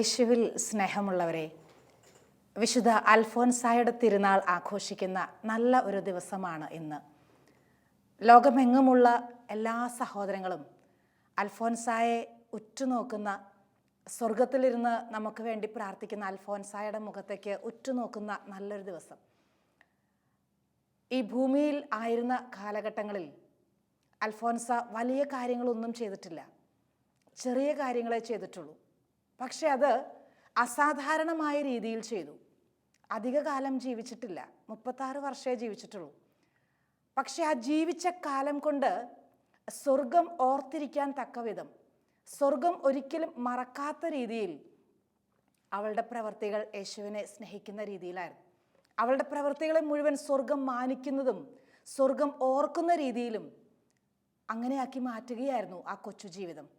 യേശുവിൽ സ്നേഹമുള്ളവരെ, വിശുദ്ധ അൽഫോൻസായുടെ തിരുനാൾ ആഘോഷിക്കുന്ന നല്ല ഒരു ദിവസമാണ് ഇന്ന്. ലോകമെങ്ങുമുള്ള എല്ലാ സഹോദരങ്ങളും അൽഫോൻസായെ ഉറ്റുനോക്കുന്ന, സ്വർഗത്തിലിരുന്ന് നമുക്ക് വേണ്ടി പ്രാർത്ഥിക്കുന്ന അൽഫോൻസായുടെ മുഖത്തേക്ക് ഉറ്റുനോക്കുന്ന നല്ലൊരു ദിവസം. ഈ ഭൂമിയിൽ ആയിരുന്ന കാലഘട്ടങ്ങളിൽ അൽഫോൻസ വലിയ കാര്യങ്ങളൊന്നും ചെയ്തിട്ടില്ല, ചെറിയ കാര്യങ്ങളെ ചെയ്തിട്ടുള്ളൂ. പക്ഷെ അത് അസാധാരണമായ രീതിയിൽ ചെയ്തു. അധിക കാലം ജീവിച്ചിട്ടില്ല, 36 വർഷമേ ജീവിച്ചിട്ടുള്ളൂ. പക്ഷെ ആ ജീവിച്ച കാലം കൊണ്ട് സ്വർഗം ഓർത്തിരിക്കാൻ തക്കവിധം, സ്വർഗം ഒരിക്കലും മറക്കാത്ത രീതിയിൽ അവളുടെ പ്രവർത്തികൾ യേശുവിനെ സ്നേഹിക്കുന്ന രീതിയിലായിരുന്നു. അവളുടെ പ്രവർത്തികളെ മുഴുവൻ സ്വർഗം മാനിക്കുന്നതും സ്വർഗം ഓർക്കുന്ന രീതിയിലും അങ്ങനെയാക്കി മാറ്റുകയായിരുന്നു ആ കൊച്ചു ജീവിതം.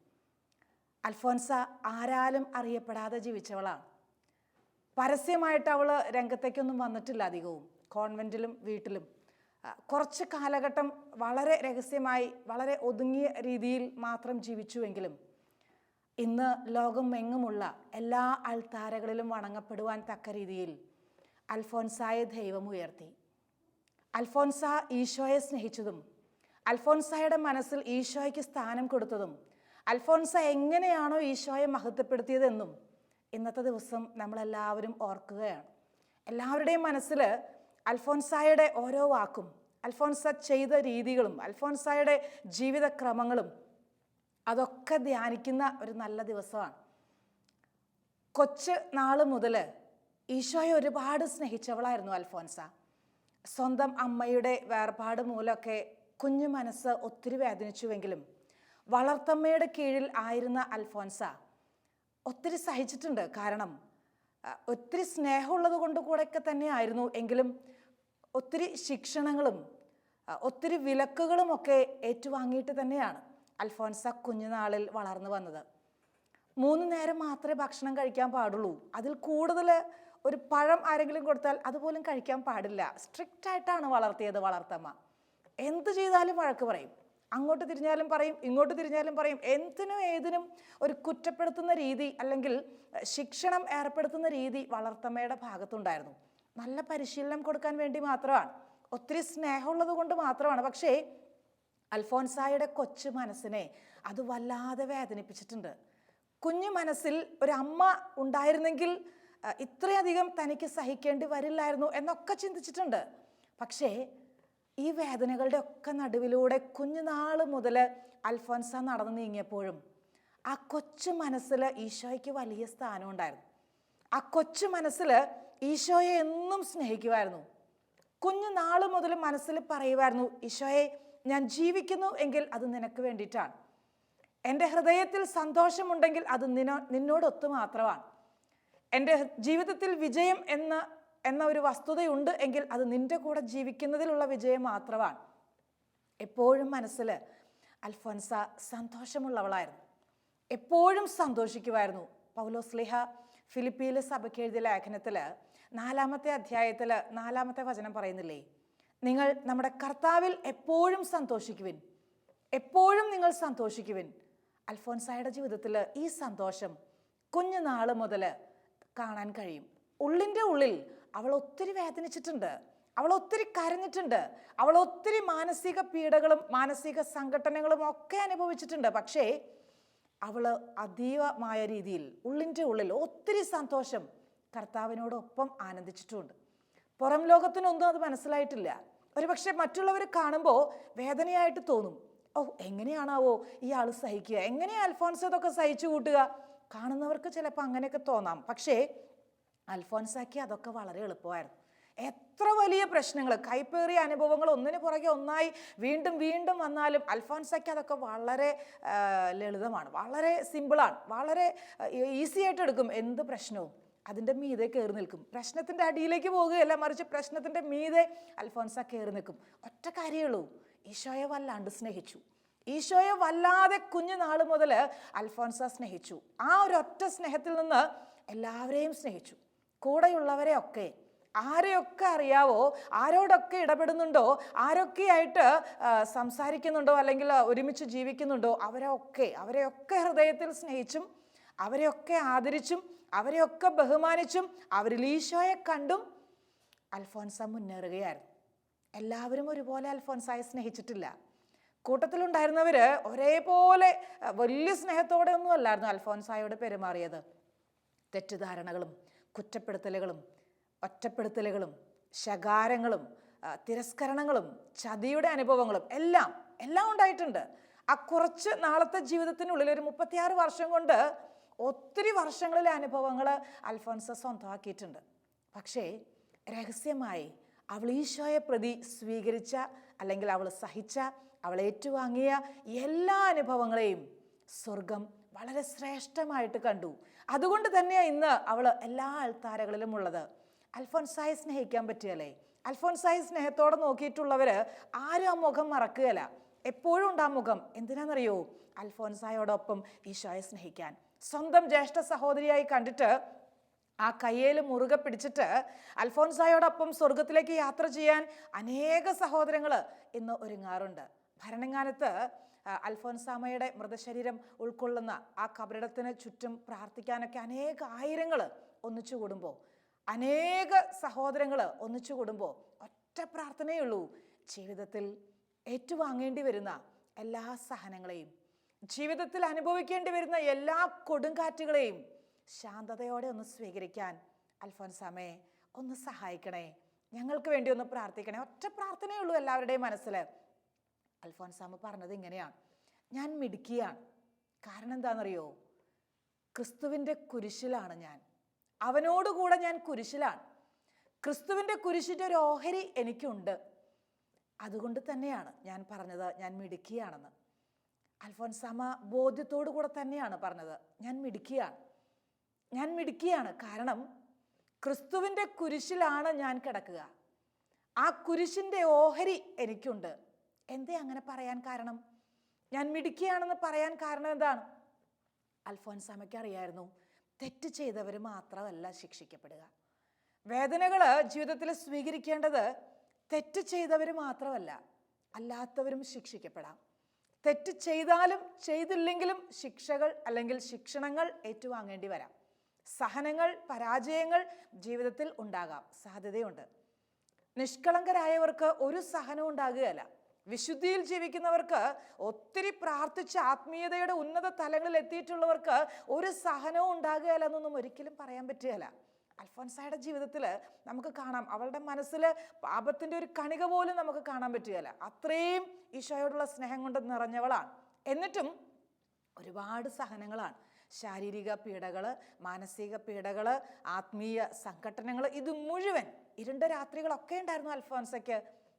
അൽഫോൻസ ആരാലും അറിയപ്പെടാതെ ജീവിച്ചവളാണ്. പരസ്യമായിട്ട് അവൾ രംഗത്തേക്കൊന്നും വന്നിട്ടില്ല അധികവും. കോൺവെൻറ്റിലും വീട്ടിലും കുറച്ച് കാലഘട്ടം വളരെ രഹസ്യമായി, വളരെ ഒതുങ്ങിയ രീതിയിൽ മാത്രം ജീവിച്ചുവെങ്കിലും ഇന്ന് ലോകമെങ്ങുമുള്ള എല്ലാ അൾത്താരകളിലും വണങ്ങപ്പെടുവാൻ തക്ക രീതിയിൽ അൽഫോൻസായെ ദൈവം ഉയർത്തി. അൽഫോൻസ ഈശോയെ സ്നേഹിച്ചതും, അൽഫോൻസായുടെ മനസ്സിൽ ഈശോയ്ക്ക് സ്ഥാനം കൊടുത്തതും, അൽഫോൻസ എങ്ങനെയാണോ ഈശോയെ മഹത്വപ്പെടുത്തിയതെന്നും ഇന്നത്തെ ദിവസം നമ്മളെല്ലാവരും ഓർക്കുകയാണ്. എല്ലാവരുടെയും മനസ്സിൽ അൽഫോൻസായുടെ ഓരോ വാക്കും, അൽഫോൻസ ചെയ്ത രീതികളും, അൽഫോൻസായുടെ ജീവിതക്രമങ്ങളും അതൊക്കെ ധ്യാനിക്കുന്ന ഒരു നല്ല ദിവസമാണ്. കൊച്ചു നാള് മുതൽ ഈശോയെ ഒരുപാട് സ്നേഹിച്ചവളായിരുന്നു അൽഫോൻസ. സ്വന്തം അമ്മയുടെ വേർപാട് മൂലമൊക്കെ കുഞ്ഞു മനസ്സ് ഒത്തിരി വേദനിച്ചുവെങ്കിലും വളർത്തമ്മയുടെ കീഴിൽ ആയിരുന്ന അൽഫോൻസ ഒത്തിരി സഹിച്ചിട്ടുണ്ട്. കാരണം ഒത്തിരി സ്നേഹമുള്ളത് കൊണ്ട് കൂടെയൊക്കെ തന്നെ ആയിരുന്നു. എങ്കിലും ഒത്തിരി ശിക്ഷണങ്ങളും ഒത്തിരി വിലക്കുകളും ഒക്കെ ഏറ്റുവാങ്ങിയിട്ട് തന്നെയാണ് അൽഫോൻസ കുഞ്ഞുനാളിൽ വളർന്നു വന്നത്. 3 നേരം മാത്രമേ ഭക്ഷണം കഴിക്കാൻ പാടുള്ളൂ. അതിൽ കൂടുതൽ ഒരു പഴം ആരെങ്കിലും കൊടുത്താൽ അതുപോലും കഴിക്കാൻ പാടില്ല. സ്ട്രിക്റ്റ് ആയിട്ടാണ് വളർത്തിയത് വളർത്തമ്മ. എന്ത് ചെയ്താലും വഴക്ക് പറയും. അങ്ങോട്ട് തിരിഞ്ഞാലും പറയും, ഇങ്ങോട്ട് തിരിഞ്ഞാലും പറയും. എന്തിനും ഏതിനും ഒരു കുറ്റപ്പെടുത്തുന്ന രീതി അല്ലെങ്കിൽ ശിക്ഷണം ഏർപ്പെടുത്തുന്ന രീതി വളർത്തമ്മയുടെ ഭാഗത്തുണ്ടായിരുന്നു. നല്ല പരിശീലനം കൊടുക്കാൻ വേണ്ടി മാത്രമാണ്, ഒത്തിരി സ്നേഹമുള്ളത് കൊണ്ട് മാത്രമാണ്. പക്ഷേ അൽഫോൻസായുടെ കൊച്ചു മനസ്സിനെ അത് വല്ലാതെ വേദനിപ്പിച്ചിട്ടുണ്ട്. കുഞ്ഞു മനസ്സിൽ ഒരു അമ്മ ഉണ്ടായിരുന്നെങ്കിൽ ഇത്രയധികം തനിക്ക് സഹിക്കേണ്ടി വരില്ലായിരുന്നു എന്നൊക്കെ ചിന്തിച്ചിട്ടുണ്ട്. പക്ഷേ ഈ വേദനകളുടെ ഒക്കെ നടുവിലൂടെ കുഞ്ഞുനാൾ മുതൽ അൽഫോൻസ നടന്നു നീങ്ങിയപ്പോഴും ആ കൊച്ചു മനസ്സിൽ ഈശോയ്ക്ക് വലിയ സ്ഥാനം ഉണ്ടായിരുന്നു. ആ കൊച്ചു മനസ്സിൽ ഈശോയെ എന്നും സ്നേഹിക്കുമായിരുന്നു. കുഞ്ഞുനാൾ മുതൽ മനസ്സിൽ പറയുമായിരുന്നു, ഈശോയെ ഞാൻ ജീവിക്കുന്നു എങ്കിൽ അത് നിനക്ക് വേണ്ടിയിട്ടാണ്. എൻ്റെ ഹൃദയത്തിൽ സന്തോഷമുണ്ടെങ്കിൽ അത് നിന്നോടൊത്ത് മാത്രമാണ്. എൻ്റെ ജീവിതത്തിൽ വിജയം എന്ന ഒരു വസ്തുതയുണ്ട് എങ്കിൽ അത് നിന്റെ കൂടെ ജീവിക്കുന്നതിലുള്ള വിജയം മാത്രമാണ്. എപ്പോഴും മനസ്സിൽ അൽഫോൻസ സന്തോഷമുള്ളവളായിരുന്നു, എപ്പോഴും സന്തോഷിക്കുമായിരുന്നു. പൗലോസ്ലീഹ ഫിലിപ്പിയിലെ സഭയ്ക്ക് എഴുതിയ ലേഖനത്തിൽ 4-ാമത്തെ അധ്യായത്തിൽ 4-ാമത്തെ വചനം പറയുന്നില്ലേ, നിങ്ങൾ നമ്മുടെ കർത്താവിൽ എപ്പോഴും സന്തോഷിക്കുവിൻ, എപ്പോഴും നിങ്ങൾ സന്തോഷിക്കുവിൻ. അൽഫോൻസായുടെ ജീവിതത്തിൽ ഈ സന്തോഷം കുഞ്ഞുനാള് മുതൽ കാണാൻ കഴിയും. ഉള്ളിൻ്റെ ഉള്ളിൽ അവൾ ഒത്തിരി വേദനിച്ചിട്ടുണ്ട്, അവൾ ഒത്തിരി കരഞ്ഞിട്ടുണ്ട്, അവൾ ഒത്തിരി മാനസിക പീഡകളും മാനസിക സംഘടനകളും ഒക്കെ അനുഭവിച്ചിട്ടുണ്ട്. പക്ഷേ അവൾ അതീവമായ രീതിയിൽ ഉള്ളിൻ്റെ ഉള്ളിൽ ഒത്തിരി സന്തോഷം കർത്താവിനോടൊപ്പം ആനന്ദിച്ചിട്ടുമുണ്ട്. പുറം ലോകത്തിനൊന്നും അത് മനസ്സിലായിട്ടില്ല. ഒരുപക്ഷെ മറ്റുള്ളവർ കാണുമ്പോൾ വേദനയായിട്ട് തോന്നും. എങ്ങനെയാണാവോ ഇയാൾ സഹിക്കുക, എങ്ങനെയാണ് അൽഫോൻസ ഇതൊക്കെ സഹിച്ചു കൂട്ടുക? കാണുന്നവർക്ക് ചിലപ്പോൾ അങ്ങനെയൊക്കെ തോന്നാം. പക്ഷേ അൽഫോൻസാക്ക് അതൊക്കെ വളരെ എളുപ്പമായിരുന്നു. എത്ര വലിയ പ്രശ്നങ്ങൾ, കൈപ്പേറിയ അനുഭവങ്ങൾ ഒന്നിനു പുറകെ ഒന്നായി വീണ്ടും വീണ്ടും വന്നാലും അൽഫോൻസാക്ക് അതൊക്കെ വളരെ ലളിതമാണ്, വളരെ സിമ്പിളാണ്, വളരെ ഈസി ആയിട്ട് എടുക്കും. എന്ത് പ്രശ്നവും അതിൻ്റെ മീതെ കയറി നിൽക്കും. പ്രശ്നത്തിൻ്റെ അടിയിലേക്ക് പോകുകയല്ല, മറിച്ച് പ്രശ്നത്തിൻ്റെ മീതെ അൽഫോൻസ കയറി നിൽക്കും. ഒറ്റ കാര്യമേ ഉള്ളൂ, ഈശോയെ വല്ലാണ്ട് സ്നേഹിച്ചു. ഈശോയെ വല്ലാതെ കുഞ്ഞുനാൾ മുതൽ അൽഫോൻസ സ്നേഹിച്ചു. ആ ഒരു ഒറ്റ സ്നേഹത്തിൽ നിന്ന് എല്ലാവരെയും സ്നേഹിച്ചു. കൂടെയുള്ളവരെ ഒക്കെ, ആരെയൊക്കെ അറിയാവോ, ആരോടൊക്കെ ഇടപെടുന്നുണ്ടോ, ആരൊക്കെയായിട്ട് സംസാരിക്കുന്നുണ്ടോ അല്ലെങ്കിൽ ഒരുമിച്ച് ജീവിക്കുന്നുണ്ടോ അവരെയൊക്കെ ഹൃദയത്തിൽ സ്നേഹിച്ചും അവരെയൊക്കെ ആദരിച്ചും അവരെയൊക്കെ ബഹുമാനിച്ചും അവരിൽ ഈശോയെ കണ്ടും അൽഫോൻസ മുന്നേറുകയായിരുന്നു. എല്ലാവരും ഒരുപോലെ അൽഫോൻസായെ സ്നേഹിച്ചിട്ടില്ല. കൂട്ടത്തിലുണ്ടായിരുന്നവര് ഒരേപോലെ വലിയ സ്നേഹത്തോടെ ഒന്നും അല്ലായിരുന്നു അൽഫോൻസായോട് പെരുമാറിയത്. തെറ്റിദ്ധാരണകളും കുറ്റപ്പെടുത്തലുകളും ഒറ്റപ്പെടുത്തലുകളും ശകാരങ്ങളും തിരസ്കരണങ്ങളും ചതിയുടെ അനുഭവങ്ങളും എല്ലാം ഉണ്ടായിട്ടുണ്ട്. ആ കുറച്ച് നാളത്തെ ജീവിതത്തിനുള്ളിൽ ഒരു 36 വർഷം കൊണ്ട് ഒത്തിരി വർഷങ്ങളിലെ അനുഭവങ്ങൾ അൽഫോൻസ സ്വന്തമാക്കിയിട്ടുണ്ട്. പക്ഷേ രഹസ്യമായി അവൾ ഈശോയെ പ്രതി സ്വീകരിച്ച, അല്ലെങ്കിൽ അവൾ സഹിച്ച, അവൾ ഏറ്റുവാങ്ങിയ എല്ലാ അനുഭവങ്ങളെയും സ്വർഗം വളരെ ശ്രേഷ്ഠമായിട്ട് കണ്ടു. അതുകൊണ്ട് തന്നെയാണ് ഇന്ന് അവൾ എല്ലാ അൾത്താരകളിലും ഉള്ളത്. അൽഫോൻസായെ സ്നേഹിക്കാൻ പറ്റുകയല്ലേ? അൽഫോൻസായെ സ്നേഹത്തോടെ നോക്കിയിട്ടുള്ളവര് ആരും ആ മുഖം മറക്കുകയല്ല. എപ്പോഴും ഉണ്ട് ആ മുഖം. എന്തിനാണെന്നറിയോ? അൽഫോൻസായോടൊപ്പം ഈശോയെ സ്നേഹിക്കാൻ. സ്വന്തം ജ്യേഷ്ഠ സഹോദരിയായി കണ്ടിട്ട് ആ കയ്യേൽ മുറുകെ പിടിച്ചിട്ട് അൽഫോൻസായോടൊപ്പം സ്വർഗത്തിലേക്ക് യാത്ര ചെയ്യാൻ അനേക സഹോദരങ്ങൾ ഇന്ന് ഒരുങ്ങാറുണ്ട്. ഭരണങ്ങാനത്ത് അൽഫോൻസാമയുടെ മൃതശരീരം ഉൾക്കൊള്ളുന്ന ആ കബറിടത്തിന് ചുറ്റും പ്രാർത്ഥിക്കാനൊക്കെ അനേക ആയിരങ്ങൾ ഒന്നിച്ചു കൂടുമ്പോൾ, അനേക സഹോദരങ്ങൾ ഒന്നിച്ചു കൂടുമ്പോൾ ഒറ്റ പ്രാർത്ഥനയേ ഉള്ളൂ: ജീവിതത്തിൽ ഏറ്റുവാങ്ങേണ്ടി വരുന്ന എല്ലാ സഹനങ്ങളെയും, ജീവിതത്തിൽ അനുഭവിക്കേണ്ടി വരുന്ന എല്ലാ കൊടുങ്കാറ്റുകളെയും ശാന്തതയോടെ ഒന്ന് സ്വീകരിക്കാൻ അൽഫോൻസാമയെ ഒന്ന് സഹായിക്കണേ, ഞങ്ങൾക്ക് വേണ്ടി ഒന്ന് പ്രാർത്ഥിക്കണേ. ഒറ്റ പ്രാർത്ഥനയേ ഉള്ളൂ എല്ലാവരുടെയും മനസ്സിൽ. അൽഫോൻസാമ പറഞ്ഞത് ഇങ്ങനെയാണ്: ഞാൻ മിടുക്കിയാണ്. കാരണം എന്താണെന്നറിയോ? ക്രിസ്തുവിൻ്റെ കുരിശിലാണ് ഞാൻ. അവനോടുകൂടെ ഞാൻ കുരിശിലാണ്. ക്രിസ്തുവിൻ്റെ കുരിശിൻ്റെ ഒരു ഓഹരി എനിക്കുണ്ട്. അതുകൊണ്ട് തന്നെയാണ് ഞാൻ പറഞ്ഞത് ഞാൻ മിടുക്കിയാണെന്ന്. അൽഫോൻസാമ ബോധ്യത്തോടു കൂടെ തന്നെയാണ് പറഞ്ഞത്, ഞാൻ മിടുക്കിയാണ്. കാരണം ക്രിസ്തുവിൻ്റെ കുരിശിലാണ് ഞാൻ കിടക്കുക. ആ കുരിശിൻ്റെ ഓഹരി എനിക്കുണ്ട്. എന്തേ അങ്ങനെ പറയാൻ കാരണം? ഞാൻ മിടുക്കിയാണെന്ന് പറയാൻ കാരണം എന്താണ്? അൽഫോൻസാമയ്ക്ക് അറിയായിരുന്നു, തെറ്റ് ചെയ്തവർ മാത്രമല്ല ശിക്ഷിക്കപ്പെടുക. വേദനകൾ ജീവിതത്തിൽ സ്വീകരിക്കേണ്ടത് തെറ്റ് ചെയ്തവർ മാത്രമല്ല, അല്ലാത്തവരും ശിക്ഷിക്കപ്പെടാം. തെറ്റ് ചെയ്താലും ചെയ്തില്ലെങ്കിലും ശിക്ഷകൾ അല്ലെങ്കിൽ ശിക്ഷണങ്ങൾ ഏറ്റുവാങ്ങേണ്ടി വരാം. സഹനങ്ങൾ, പരാജയങ്ങൾ ജീവിതത്തിൽ ഉണ്ടാകാം, സാധ്യതയുണ്ട്. നിഷ്കളങ്കരായവർക്ക് ഒരു സഹനവും ഉണ്ടാകുകയല്ല. വിശുദ്ധിയിൽ ജീവിക്കുന്നവർക്ക്, ഒത്തിരി പ്രാർത്ഥിച്ച് ആത്മീയതയുടെ ഉന്നത തലങ്ങളിൽ എത്തിയിട്ടുള്ളവർക്ക് ഒരു സഹനവും ഉണ്ടാകുകയല്ല എന്നൊന്നും ഒരിക്കലും പറയാൻ പറ്റുകയില്ല. അൽഫോൻസായുടെ ജീവിതത്തിൽ നമുക്ക് കാണാം, അവളുടെ മനസ്സിൽ പാപത്തിൻ്റെ ഒരു കണിക പോലും നമുക്ക് കാണാൻ പറ്റുകയില്ല. അത്രയും ഈശോയോടുള്ള സ്നേഹം കൊണ്ട് നിറഞ്ഞവളാണ്. എന്നിട്ടും ഒരുപാട് സഹനങ്ങളാണ്. ശാരീരിക പീഡകൾ, മാനസിക പീഡകൾ, ആത്മീയ സംഘട്ടനങ്ങൾ, ഇത് മുഴുവൻ ഇരുണ്ട രാത്രികളൊക്കെ ഉണ്ടായിരുന്നു അൽഫോൻസയ്ക്ക്.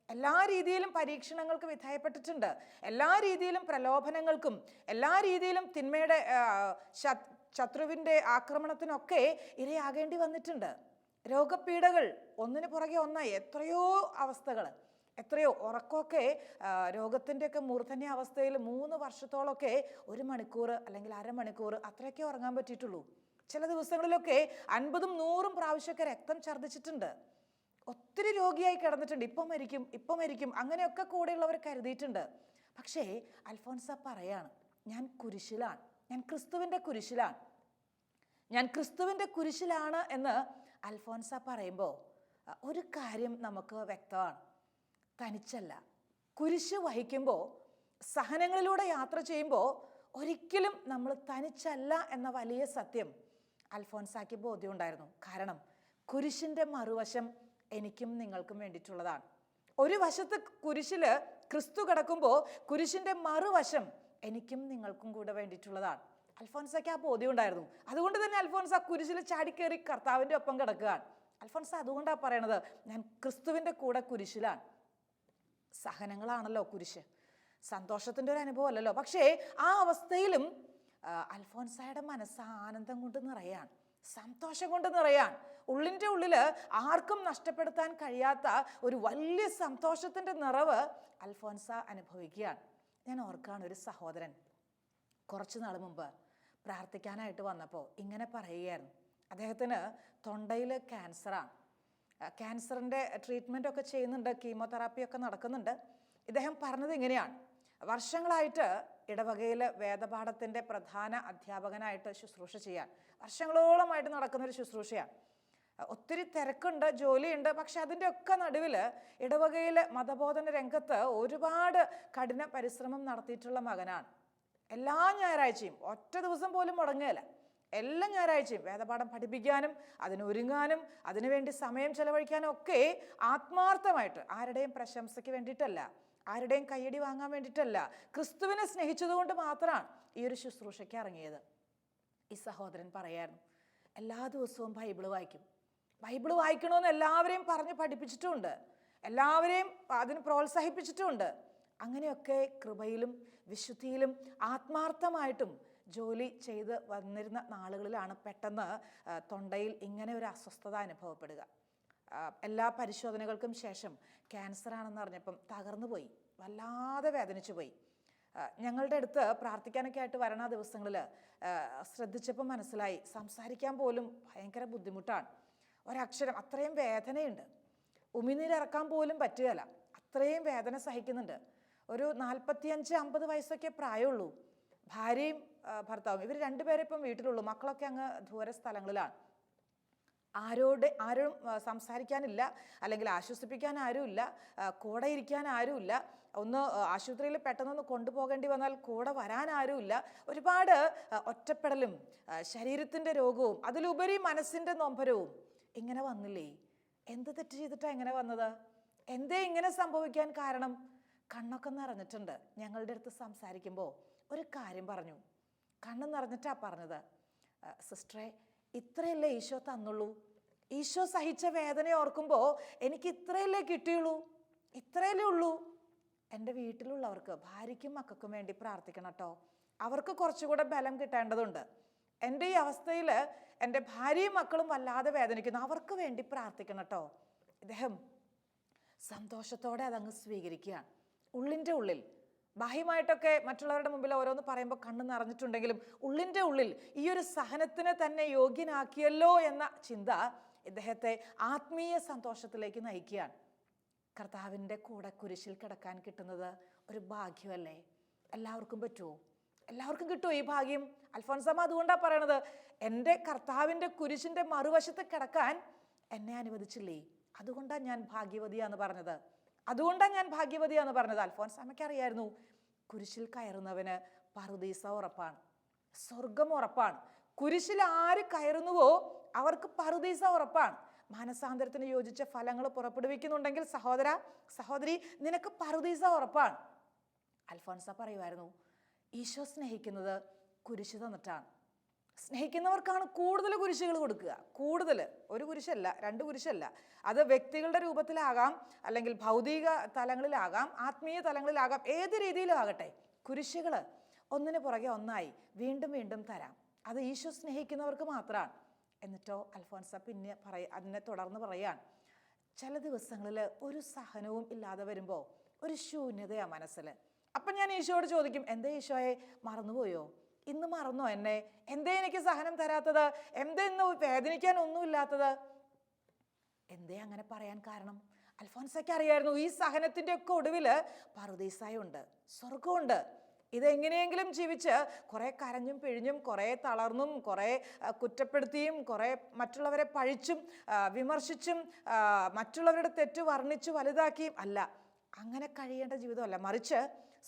എല്ലാ രീതിയിലും പരീക്ഷണങ്ങൾക്ക് വിധേയപ്പെട്ടിട്ടുണ്ട്. എല്ലാ രീതിയിലും പ്രലോഭനങ്ങൾക്കും, എല്ലാ രീതിയിലും തിന്മയുടെ ശത്രുവിൻ്റെ ആക്രമണത്തിനൊക്കെ ഇരയാകേണ്ടി വന്നിട്ടുണ്ട്. രോഗപീഠകൾ ഒന്നിനു പുറകെ ഒന്നായി, എത്രയോ അവസ്ഥകൾ, എത്രയോ ഉറക്കമൊക്കെ രോഗത്തിൻ്റെയൊക്കെ മൂർധന്യ അവസ്ഥയിൽ 3 വർഷത്തോളമൊക്കെ 1 മണിക്കൂർ അല്ലെങ്കിൽ അരമണിക്കൂർ അത്രയൊക്കെ ഉറങ്ങാൻ പറ്റിയിട്ടുള്ളൂ. ചില ദിവസങ്ങളിലൊക്കെ 50ഉം 100ഉം പ്രാവശ്യമൊക്കെ രക്തം ഛർദ്ദിച്ചിട്ടുണ്ട്. ഒത്തിരി രോഗിയായി കിടന്നിട്ടുണ്ട്. ഇപ്പം മരിക്കും അങ്ങനെയൊക്കെ കൂടെയുള്ളവർ കരുതിയിട്ടുണ്ട്. പക്ഷേ അൽഫോൻസ പറയാണ്, ഞാൻ കുരിശിലാണ്, ഞാൻ ക്രിസ്തുവിൻ്റെ കുരിശിലാണ് എന്ന് അൽഫോൻസ പറയുമ്പോൾ ഒരു കാര്യം നമുക്ക് വ്യക്തമാണ്: തനിച്ചല്ല. കുരിശ് വഹിക്കുമ്പോൾ, സഹനങ്ങളിലൂടെ യാത്ര ചെയ്യുമ്പോൾ ഒരിക്കലും നമ്മൾ തനിച്ചല്ല എന്ന വലിയ സത്യം അൽഫോൻസാക്ക് ബോധ്യമുണ്ടായിരുന്നു. കാരണം കുരിശിൻ്റെ മറുവശം എനിക്കും നിങ്ങൾക്കും വേണ്ടിയിട്ടുള്ളതാണ്. ഒരു വശത്ത് കുരിശിൽ ക്രിസ്തു കിടക്കുമ്പോൾ കുരിശിൻ്റെ മറുവശം എനിക്കും നിങ്ങൾക്കും കൂടെ വേണ്ടിയിട്ടുള്ളതാണ്. അൽഫോൻസയ്ക്ക് ആ ബോധ്യം ഉണ്ടായിരുന്നു. അതുകൊണ്ട് തന്നെ അൽഫോൻസ കുരിശിൽ ചാടിക്കേറി കർത്താവിൻ്റെ ഒപ്പം കിടക്കുകയാണ്. അൽഫോൻസ അതുകൊണ്ടാണ് പറയണത്, ഞാൻ ക്രിസ്തുവിൻ്റെ കൂടെ കുരിശിലാണ്. സഹനങ്ങളാണല്ലോ കുരിശ്, സന്തോഷത്തിൻ്റെ ഒരു അനുഭവം അല്ലല്ലോ. പക്ഷേ ആ അവസ്ഥയിലും അൽഫോൻസായുടെ മനസ്സ് ആനന്ദം കൊണ്ട് നിറയാൻ, സന്തോഷം കൊണ്ട് നിറയാൻ. ഉള്ളിൻ്റെ ഉള്ളിൽ ആർക്കും നഷ്ടപ്പെടുത്താൻ കഴിയാത്ത ഒരു വലിയ സന്തോഷത്തിൻ്റെ നിറവ് അൽഫോൻസ അനുഭവിക്കുകയാണ്. ഞാൻ ഓർക്കാണ്, ഒരു സഹോദരൻ കുറച്ച് നാൾ മുമ്പ് പ്രാർത്ഥിക്കാനായിട്ട് വന്നപ്പോൾ ഇങ്ങനെ പറയുകയായിരുന്നു. അദ്ദേഹത്തിന് തൊണ്ടയിൽ ക്യാൻസറാണ്. ക്യാൻസറിൻ്റെ ട്രീറ്റ്മെൻറ്റൊക്കെ ചെയ്യുന്നുണ്ട്, കീമോതെറാപ്പിയൊക്കെ നടക്കുന്നുണ്ട്. ഇദ്ദേഹം പറഞ്ഞത് ഇങ്ങനെയാണ്: വർഷങ്ങളായിട്ട് ഇടവകയിൽ വേദപാഠത്തിൻ്റെ പ്രധാന അധ്യാപകനായിട്ട് ശുശ്രൂഷ ചെയ്യാൻ വർഷങ്ങളോളമായിട്ട് നടക്കുന്നൊരു ശുശ്രൂഷയാണ്. ഒത്തിരി തിരക്കുണ്ട്, ജോലിയുണ്ട്. പക്ഷെ അതിൻ്റെ ഒക്കെ നടുവിൽ ഇടവകയിൽ മതബോധന രംഗത്ത് ഒരുപാട് കഠിന പരിശ്രമം നടത്തിയിട്ടുള്ള മകനാണ്. എല്ലാ ഞായറാഴ്ചയും ഒറ്റ ദിവസം പോലും മുടങ്ങുകയില്ല. എല്ലാ ഞായറാഴ്ചയും വേദപാഠം പഠിപ്പിക്കാനും അതിനൊരുങ്ങാനും അതിനുവേണ്ടി സമയം ചെലവഴിക്കാനും ഒക്കെ ആത്മാർത്ഥമായിട്ട്, ആരുടെയും പ്രശംസയ്ക്ക് വേണ്ടിയിട്ടല്ല, ആരുടെയും കയ്യടി വാങ്ങാൻ വേണ്ടിയിട്ടല്ല, ക്രിസ്തുവിനെ സ്നേഹിച്ചതുകൊണ്ട് മാത്രമാണ് ഈ ഒരു ശുശ്രൂഷയ്ക്ക് ഇറങ്ങിയത്. ഈ സഹോദരൻ പറയായിരുന്നു, എല്ലാ ദിവസവും ബൈബിള് വായിക്കും. ബൈബിള് വായിക്കണമെന്ന് എല്ലാവരെയും പറഞ്ഞ് പഠിപ്പിച്ചിട്ടുമുണ്ട്, എല്ലാവരെയും അതിന് പ്രോത്സാഹിപ്പിച്ചിട്ടുമുണ്ട്. അങ്ങനെയൊക്കെ കൃപയിലും വിശുദ്ധിയിലും ആത്മാർത്ഥമായിട്ടും ജോലി ചെയ്ത് വന്നിരുന്ന നാളുകളിലാണ് പെട്ടെന്ന് തൊണ്ടയിൽ ഇങ്ങനെ ഒരു അസ്വസ്ഥത അനുഭവപ്പെടുക. എല്ലാ പരിശോധനകൾക്കും ശേഷം ക്യാൻസർ ആണെന്ന് അറിഞ്ഞപ്പം തകർന്നു പോയി, വല്ലാതെ വേദനിച്ചു പോയി. ഞങ്ങളുടെ അടുത്ത് പ്രാർത്ഥിക്കാനൊക്കെ ആയിട്ട് വരണ ദിവസങ്ങളിൽ ശ്രദ്ധിച്ചപ്പോൾ മനസ്സിലായി, സംസാരിക്കാൻ പോലും ഭയങ്കര ബുദ്ധിമുട്ടാണ്. ഒരക്ഷരം അത്രയും വേദനയുണ്ട്, ഉമിനീരിറക്കാൻ പോലും പറ്റുകയില്ല, അത്രയും വേദന സഹിക്കുന്നുണ്ട്. ഒരു 45-50 വയസ്സൊക്കെ പ്രായമുള്ളൂ. ഭാര്യയും ഭർത്താവും ഇവർ രണ്ടുപേരെ ഇപ്പം വീട്ടിലുള്ളൂ. മക്കളൊക്കെ അങ്ങ് ദൂര സ്ഥലങ്ങളിലാണ്. ആരും സംസാരിക്കാനില്ല, അല്ലെങ്കിൽ ആശ്വസിപ്പിക്കാൻ ആരുമില്ല, കൂടെ ഇരിക്കാൻ ആരുമില്ല. ഒന്ന് ആശുപത്രിയിൽ പെട്ടെന്നൊന്ന് കൊണ്ടുപോകേണ്ടി വന്നാൽ കൂടെ വരാൻ ആരുമില്ല. ഒരുപാട് ഒറ്റപ്പെടലും ശരീരത്തിൻ്റെ രോഗവും അതിലുപരി മനസ്സിൻ്റെ നൊമ്പരവും ഇങ്ങനെ വന്നില്ലേ? എന്ത് തെറ്റ് ചെയ്തിട്ടാണ് ഇങ്ങനെ വന്നത്? എന്തേ ഇങ്ങനെ സംഭവിക്കാൻ കാരണം? കണ്ണൊക്കെ നിറഞ്ഞിട്ടുണ്ട്. ഞങ്ങളുടെ അടുത്ത് സംസാരിക്കുമ്പോൾ ഒരു കാര്യം പറഞ്ഞു, കണ്ണ് നിറഞ്ഞിട്ടാണ് പറഞ്ഞത്, സിസ്റ്ററെ ഇത്രയല്ലേ ഈശോ തന്നുള്ളൂ, ഈശോ സഹിച്ച വേദന ഓർക്കുമ്പോൾ എനിക്ക് ഇത്രയല്ലേ കിട്ടിയുള്ളൂ, ഇത്രയല്ലേ ഉള്ളൂ. എൻ്റെ വീട്ടിലുള്ളവർക്ക്, ഭാര്യയ്ക്കും മക്കൾക്കും വേണ്ടി പ്രാർത്ഥിക്കണം കേട്ടോ, അവർക്ക് കുറച്ചുകൂടെ ബലം കിട്ടേണ്ടതുണ്ട്. എൻ്റെ ഈ അവസ്ഥയിൽ എൻ്റെ ഭാര്യയും മക്കളും വല്ലാതെ വേദനിക്കുന്നു, അവർക്ക് വേണ്ടി പ്രാർത്ഥിക്കണം കേട്ടോ. ഇദ്ദേഹം സന്തോഷത്തോടെ അതങ്ങ് സ്വീകരിക്കുകയാണ്. ഉള്ളിൻ്റെ ഉള്ളിൽ, ബാഹ്യമായിട്ടൊക്കെ മറ്റുള്ളവരുടെ മുമ്പിൽ ഓരോന്ന് പറയുമ്പോൾ കണ്ണ് നിറഞ്ഞിട്ടുണ്ടെങ്കിലും ഉള്ളിൻ്റെ ഉള്ളിൽ ഈ ഒരു സഹനത്തിന് തന്നെ യോഗ്യനാക്കിയല്ലോ എന്ന ചിന്ത ഇദ്ദേഹത്തെ ആത്മീയ സന്തോഷത്തിലേക്ക് നയിക്കുകയാണ്. കർത്താവിൻ്റെ കൂടെ കുരിശിൽ കിടക്കാൻ കിട്ടുന്നത് ഒരു ഭാഗ്യമല്ലേ? എല്ലാവർക്കും പറ്റുമോ? എല്ലാവർക്കും കിട്ടുമോ ഈ ഭാഗ്യം? അൽഫോൻസാമ്മ അതുകൊണ്ടാണ് പറയണത്, എൻ്റെ കർത്താവിൻ്റെ കുരിശിൻ്റെ മറുവശത്ത് കിടക്കാൻ എന്നെ അനുവദിച്ചില്ലേ, അതുകൊണ്ടാണ് ഞാൻ ഭാഗ്യവതിയാന്ന് പറഞ്ഞത്, അതുകൊണ്ടാണ് ഞാൻ ഭാഗ്യവതിയാന്ന് പറഞ്ഞത്. അൽഫോൻസാമ്മയ്ക്ക് അറിയായിരുന്നു, കുരിശിൽ കയറുന്നവന് പറുദീസ ഉറപ്പാണ്, സ്വർഗം ഉറപ്പാണ്. കുരിശിൽ ആര് കയറുന്നുവോ അവർക്ക് പറുദീസ ഉറപ്പാണ്. മാനസാന്തരത്തിന് യോജിച്ച ഫലങ്ങൾ പുറപ്പെടുവിക്കുന്നുണ്ടെങ്കിൽ സഹോദര സഹോദരി, നിനക്ക് പറുദീസ ഉറപ്പാണ്. അൽഫോൻസ പറയുമായിരുന്നു, ഈശോ സ്നേഹിക്കുന്നത് കുരിശ് തന്നിട്ടാണ്. സ്നേഹിക്കുന്നവർക്കാണ് കൂടുതൽ കുരിശുകൾ കൊടുക്കുക. കൂടുതൽ, ഒരു കുരിശല്ല, 2 കുരിശല്ല. അത് വ്യക്തികളുടെ രൂപത്തിലാകാം, അല്ലെങ്കിൽ ഭൗതിക തലങ്ങളിലാകാം, ആത്മീയ തലങ്ങളിലാകാം, ഏത് രീതിയിലും ആകട്ടെ, കുരിശുകൾ ഒന്നിനു പുറകെ ഒന്നായി വീണ്ടും വീണ്ടും തരാം. അത് ഈശോ സ്നേഹിക്കുന്നവർക്ക് മാത്രമാണ്. എന്നിട്ടോ അൽഫോൻസ പിന്നെ അതിനെ തുടർന്ന് പറയാൻ, ചില ദിവസങ്ങളിൽ ഒരു സഹനവും ഇല്ലാതെ വരുമ്പോൾ ഒരു ശൂന്യതയാണ് മനസ്സിൽ. അപ്പം ഞാൻ ഈശോയോട് ചോദിക്കും, എന്തേ ഈശോയെ മറന്നുപോയോ? ഇന്ന് മറന്നോ എന്നെ? എന്തേ എനിക്ക് സഹനം തരാത്തത്? എന്തേ ഇന്ന് വേദനിക്കാൻ ഒന്നുമില്ലാത്തത്? എന്തേ അങ്ങനെ പറയാൻ കാരണം? അൽഫോൻസയ്ക്ക് അറിയായിരുന്നു, ഈ സഹനത്തിൻ്റെ ഒക്കെ ഒടുവിൽ പറുദീസായുണ്ട്, സ്വർഗമുണ്ട്. ഇതെങ്ങനെയെങ്കിലും ജീവിച്ച് കുറേ കരഞ്ഞും പിഴിഞ്ഞും, കുറേ തളർന്നും, കുറേ കുറ്റപ്പെടുത്തിയും, കുറേ മറ്റുള്ളവരെ പഴിച്ചും വിമർശിച്ചും മറ്റുള്ളവരുടെ തെറ്റ് വർണ്ണിച്ചു വലുതാക്കിയും അല്ല, അങ്ങനെ കഴിയേണ്ട ജീവിതമല്ല. മറിച്ച്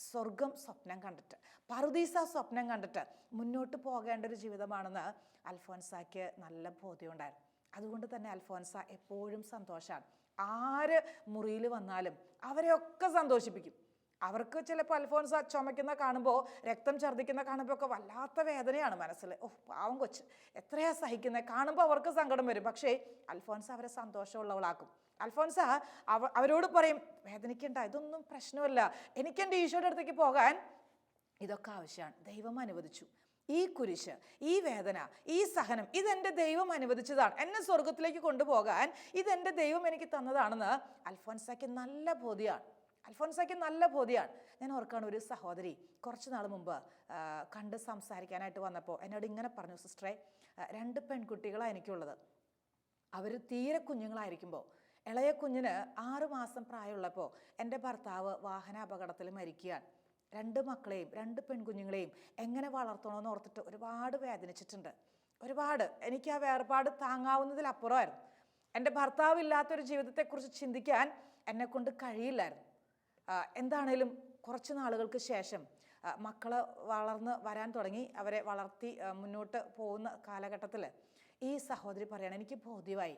സ്വർഗം സ്വപ്നം കണ്ടിട്ട്, പറുദീസ സ്വപ്നം കണ്ടിട്ട് മുന്നോട്ട് പോകേണ്ട ഒരു ജീവിതമാണെന്ന് അൽഫോൻസായ്ക്ക് നല്ല ബോധ്യമുണ്ടായിരുന്നു. അതുകൊണ്ട് തന്നെ അൽഫോൻസ എപ്പോഴും സന്തോഷമാണ്. ആര് മുറിയിൽ വന്നാലും അവരെയൊക്കെ സന്തോഷിപ്പിക്കും. അവർക്ക് ചിലപ്പോൾ അൽഫോൻസ ചുമക്കുന്ന കാണുമ്പോൾ, രക്തം ഛർദ്ദിക്കുന്ന കാണുമ്പോൾ ഒക്കെ വല്ലാത്ത വേദനയാണ് മനസ്സിൽ. പാവം കൊച്ച് എത്രയാ സഹിക്കുന്നത്, കാണുമ്പോൾ അവർക്ക് സങ്കടം വരും. പക്ഷേ അൽഫോൻസ അവരെ സന്തോഷമുള്ളവളാക്കും. അൽഫോൻസ അവരോട് പറയും, വേദനിക്കണ്ട, ഇതൊന്നും പ്രശ്നമല്ല, എനിക്ക് എൻ്റെ ഈശോയുടെ അടുത്തേക്ക് പോകാൻ ഇതൊക്കെ ആവശ്യമാണ്, ദൈവം അനുവദിച്ചു. ഈ കുരിശ്, ഈ വേദന, ഈ സഹനം, ഇതെൻ്റെ ദൈവം അനുവദിച്ചതാണ്, എന്നെ സ്വർഗത്തിലേക്ക് കൊണ്ടുപോകാൻ ഇതെൻ്റെ ദൈവം എനിക്ക് തന്നതാണെന്ന് അൽഫോൻസയ്ക്ക് നല്ല ബോധ്യമാണ്. ഞാൻ ഓർക്കാണ്, ഒരു സഹോദരി കുറച്ച് നാൾ മുമ്പ് കണ്ട് സംസാരിക്കാനായിട്ട് വന്നപ്പോൾ എന്നോട് ഇങ്ങനെ പറഞ്ഞു, സിസ്റ്ററെ 2 പെൺകുട്ടികളാണ് എനിക്കുള്ളത്. അവർ തീരെ കുഞ്ഞുങ്ങളായിരിക്കുമ്പോൾ, ഇളയ കുഞ്ഞിന് 6 മാസം പ്രായമുള്ളപ്പോൾ എൻ്റെ ഭർത്താവ് വാഹന അപകടത്തിൽ മരിക്കുകയാണ്. 2 മക്കളെയും 2 പെൺകുഞ്ഞുങ്ങളെയും എങ്ങനെ വളർത്തണമെന്ന് ഓർത്തിട്ട് ഒരുപാട് വേദനിച്ചിട്ടുണ്ട്. ഒരുപാട്. എനിക്ക് ആ വേർപാട് താങ്ങാവുന്നതിലപ്പുറമായിരുന്നു. എൻ്റെ ഭർത്താവില്ലാത്തൊരു ജീവിതത്തെക്കുറിച്ച് ചിന്തിക്കാൻ എന്നെക്കൊണ്ട് കഴിയില്ലായിരുന്നു. എന്താണേലും കുറച്ച് നാളുകൾക്ക് ശേഷം മക്കൾ വളർന്ന് വരാൻ തുടങ്ങി. അവരെ വളർത്തി മുന്നോട്ട് പോകുന്ന കാലഘട്ടത്തിൽ ഈ സഹോദരി പറയണം, എനിക്ക് ബോധ്യമായി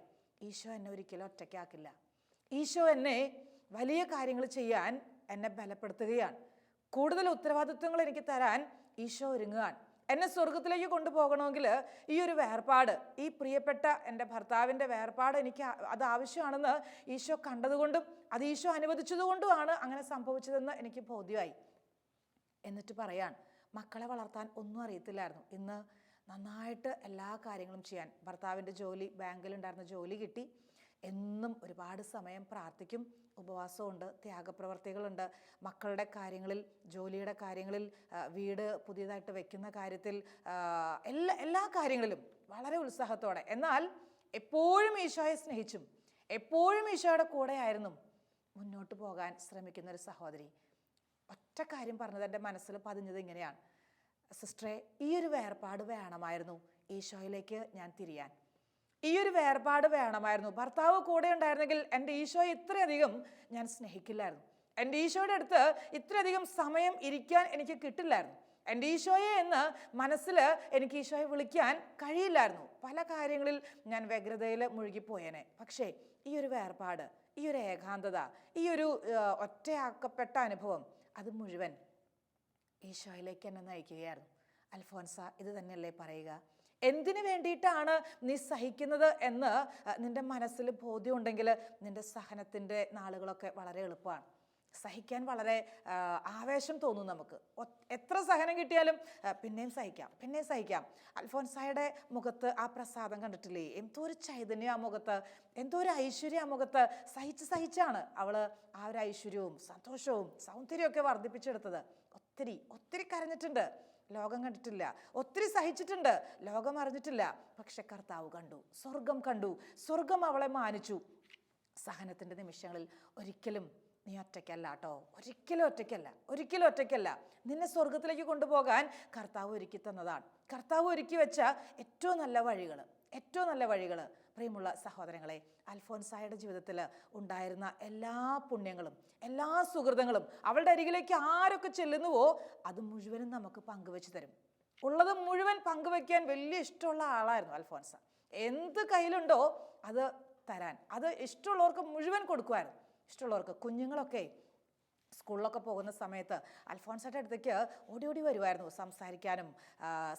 ഈശോ എന്നെ ഒരിക്കലും ഒറ്റയ്ക്കാക്കില്ല. ഈശോ എന്നെ വലിയ കാര്യങ്ങൾ ചെയ്യാൻ എന്നെ ബലപ്പെടുത്തുകയാണ്. കൂടുതൽ ഉത്തരവാദിത്വങ്ങൾ എനിക്ക് തരാൻ ഈശോ ഒരുങ്ങുകയാണ്. എന്നെ സ്വർഗത്തിലേക്ക് കൊണ്ടുപോകണമെങ്കിൽ ഈ ഒരു വേർപാട്, ഈ പ്രിയപ്പെട്ട എൻ്റെ ഭർത്താവിൻ്റെ വേർപാട് എനിക്ക് അത് ആവശ്യമാണെന്ന് ഈശോ കണ്ടതുകൊണ്ടും അത് ഈശോ അനുവദിച്ചതുകൊണ്ടുമാണ് അങ്ങനെ സംഭവിച്ചതെന്ന് എനിക്ക് ബോധ്യമായി. എന്നിട്ട് പറയാൻ, മക്കളെ വളർത്താൻ ഒന്നും അറിയത്തില്ലായിരുന്നു. ഇന്ന് നന്നായിട്ട് എല്ലാ കാര്യങ്ങളും ചെയ്യാൻ ഭർത്താവിൻ്റെ ജോലി, ബാങ്കിലുണ്ടായിരുന്ന ജോലി കിട്ടി. എന്നും ഒരുപാട് സമയം പ്രാർത്ഥിക്കും, ഉപവാസമുണ്ട്, ത്യാഗപ്രവർത്തികളുണ്ട്. മക്കളുടെ കാര്യങ്ങളിൽ, ജോലിയുടെ കാര്യങ്ങളിൽ, വീട് പുതിയതായിട്ട് വെക്കുന്ന കാര്യത്തിൽ, എല്ലാ കാര്യങ്ങളിലും വളരെ ഉത്സാഹത്തോടെ, എന്നാൽ എപ്പോഴും ഈശോയെ സ്നേഹിച്ചും എപ്പോഴും ഈശോയുടെ കൂടെയായിരുന്നു മുന്നോട്ട് പോകാൻ ശ്രമിക്കുന്ന ഒരു സഹോദരി. ഒറ്റ കാര്യം പറഞ്ഞത് എൻ്റെ മനസ്സിൽ പതിഞ്ഞത് ഇങ്ങനെയാണ്, സിസ്റ്ററെ, ഈ ഒരു വേർപാട് വേണമായിരുന്നു ഈശോയിലേക്ക് ഞാൻ തിരിയാൻ. ഈ ഒരു വേർപാട് വേണമായിരുന്നു. ഭർത്താവ് കൂടെ ഉണ്ടായിരുന്നെങ്കിൽ എൻ്റെ ഈശോയെ ഇത്രയധികം ഞാൻ സ്നേഹിക്കില്ലായിരുന്നു. എൻ്റെ ഈശോയുടെ അടുത്ത് ഇത്രയധികം സമയം ഇരിക്കാൻ എനിക്ക് കിട്ടില്ലായിരുന്നു. എൻ്റെ ഈശോയെ എന്ന് മനസ്സിൽ എനിക്ക് ഈശോയെ വിളിക്കാൻ കഴിയില്ലായിരുന്നു. പല കാര്യങ്ങളിൽ ഞാൻ വ്യഗ്രതയിൽ മുഴുകിപ്പോയേനെ. പക്ഷേ ഈ ഒരു വേർപാട്, ഈ ഒരു ഏകാന്തത, ഈ ഒരു ഒറ്റയാക്കപ്പെട്ട അനുഭവം, അത് മുഴുവൻ ഈശോയിലേക്ക് എന്നെ നയിക്കുകയായിരുന്നു. അൽഫോൻസ, ഇത് തന്നെയല്ലേ പറയുക? എന്തിനു വേണ്ടിയിട്ടാണ് നീ സഹിക്കുന്നത് എന്ന് നിന്റെ മനസ്സിൽ ബോധ്യമുണ്ടെങ്കിൽ നിന്റെ സഹനത്തിൻ്റെ നാളുകളൊക്കെ വളരെ എളുപ്പമാണ്. സഹിക്കാൻ വളരെ ആവേശം തോന്നും നമുക്ക്. എത്ര സഹനം കിട്ടിയാലും പിന്നെയും സഹിക്കാം. അൽഫോൻസായുടെ മുഖത്ത് ആ പ്രസാദം കണ്ടിട്ടില്ലേ? എന്തോ ഒരു ചൈതന്യം ആ മുഖത്ത്, എന്തോ ഒരു ഐശ്വര്യം ആ മുഖത്ത്. സഹിച്ചാണ് അവൾ ആ ഒരു ഐശ്വര്യവും സന്തോഷവും സൗന്ദര്യമൊക്കെ വർദ്ധിപ്പിച്ചെടുത്തത്. ഒത്തിരി കരഞ്ഞിട്ടുണ്ട്, ലോകം കണ്ടിട്ടില്ല. ഒത്തിരി സഹിച്ചിട്ടുണ്ട്, ലോകം അറിഞ്ഞിട്ടില്ല. പക്ഷെ കർത്താവ് കണ്ടു, സ്വർഗം കണ്ടു. സ്വർഗം അവളെ മാനിച്ചു. സഹനത്തിൻ്റെ നിമിഷങ്ങളിൽ ഒരിക്കലും നീ ഒറ്റയ്ക്കല്ല കേട്ടോ, ഒരിക്കലും ഒറ്റയ്ക്കല്ല. നിന്നെ സ്വർഗത്തിലേക്ക് കൊണ്ടുപോകാൻ കർത്താവ് ഒരുക്കി തന്നതാണ്. കർത്താവ് ഒരുക്കി വെച്ച ഏറ്റവും നല്ല വഴികൾ. പ്രിയമുള്ള സഹോദരങ്ങളെ, അൽഫോൻസായുടെ ജീവിതത്തിൽ ഉണ്ടായിരുന്ന എല്ലാ പുണ്യങ്ങളും, എല്ലാ സുഹൃതങ്ങളും, അവളുടെ അരികിലേക്ക് ആരൊക്കെ ചെല്ലുന്നുവോ അത് മുഴുവനും നമുക്ക് പങ്കുവെച്ച് തരും. ഉള്ളത് മുഴുവൻ പങ്കുവെക്കാൻ വലിയ ഇഷ്ടമുള്ള ആളായിരുന്നു അൽഫോൻസ. എന്ത് കയ്യിലുണ്ടോ അത് തരാൻ, അത് ഇഷ്ടമുള്ളവർക്ക് മുഴുവൻ കൊടുക്കുമായിരുന്നു. ഇഷ്ടമുള്ളവർക്ക്. കുഞ്ഞുങ്ങളൊക്കെ സ്കൂളിലൊക്കെ പോകുന്ന സമയത്ത് അൽഫോൻസയുടെ അടുത്തേക്ക് ഓടി വരുമായിരുന്നു സംസാരിക്കാനും,